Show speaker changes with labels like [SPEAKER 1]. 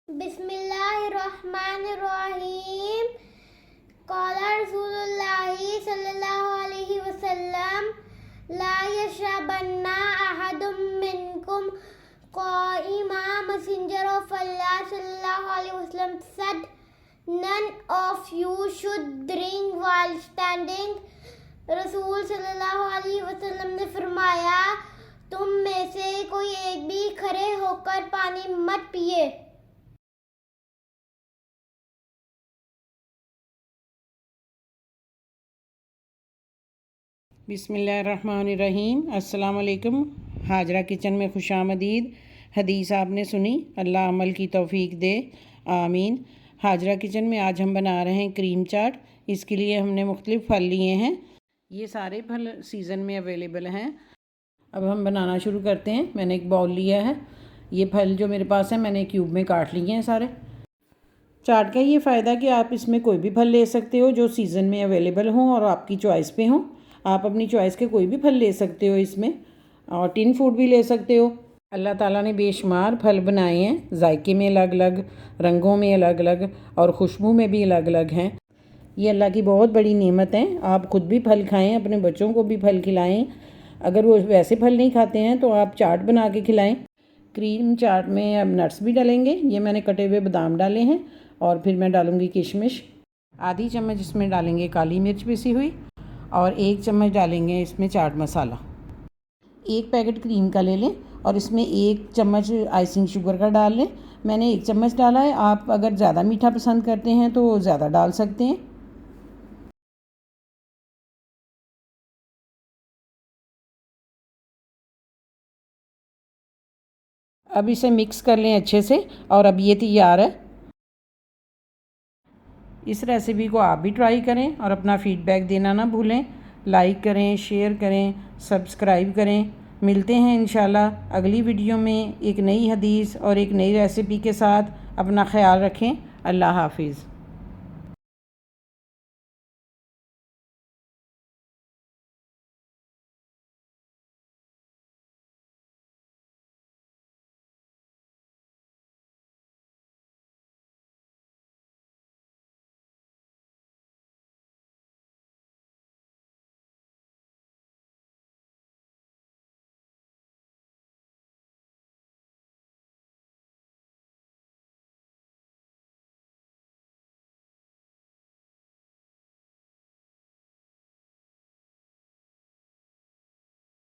[SPEAKER 1] बिस्मिल्लाहिर्रहमानिर्रहीम। क़ाला रसूलुल्लाहि सल्लल्लाहु अलैहि वसल्लम ला यशरबन्ना अहदुम मिनकुम क़ाइमा। Messenger of Allah sallallahu alaihi wasallam said, none of you should drink while standing. रसूल सल्लल्लाहु अलैहि वसल्लम ने फरमाया, तुम में से कोई एक भी खड़े होकर पानी मत पिए।
[SPEAKER 2] बिस्मिल्लाहिर्रहमानिर्रहीम। अस्सलाम वालेकुम। हाजरा किचन में खुशामदीद। हदीस आपने सुनी, अल्लाह अमल की तौफीक दे, आमीन। हाजरा किचन में आज हम बना रहे हैं क्रीम चाट। इसके लिए हमने मुख्तलिफ़ फल लिए हैं। ये सारे फल सीज़न में अवेलेबल हैं। अब हम बनाना शुरू करते हैं। मैंने एक बाउल लिया है। ये फल जो मेरे पास है मैंने क्यूब में काट लिए हैं सारे। चाट का ये फ़ायदा कि आप इसमें कोई भी फल ले सकते हो जो सीज़न में अवेलेबल हों और आपकी चॉइस पे हों। आप अपनी चॉइस के कोई भी फल ले सकते हो इसमें, और टिन फूड भी ले सकते हो। अल्लाह ताला ने बेशुमार फल बनाए हैं, जायके में अलग अलग, रंगों में अलग अलग और खुशबू में भी अलग अलग हैं। ये अल्लाह की बहुत बड़ी नेमत है। आप ख़ुद भी फल खाएं, अपने बच्चों को भी फल खिलाएं। अगर वो वैसे फल नहीं खाते हैं तो आप चाट बना के खिलाएं। क्रीम चाट में अब नट्स भी डालेंगे। ये मैंने कटे हुए बादाम डाले हैं और फिर मैं डालूँगी किशमिश। आधी चम्मच इसमें डालेंगे काली मिर्च पिसी हुई और 1 चम्मच डालेंगे इसमें चाट मसाला। 1 पैकेट क्रीम का ले लें और इसमें 1 चम्मच आइसिंग शुगर का डाल लें। मैंने 1 चम्मच डाला है। आप अगर ज़्यादा मीठा पसंद करते हैं तो ज़्यादा डाल सकते हैं। अब इसे मिक्स कर लें अच्छे से और अब ये तैयार है। इस रेसिपी को आप भी ट्राई करें और अपना फ़ीडबैक देना ना भूलें। लाइक करें, शेयर करें, सब्सक्राइब करें। मिलते हैं इंशाल्लाह अगली वीडियो में एक नई हदीस और एक नई रेसिपी के साथ। अपना ख्याल रखें। अल्लाह हाफिज़।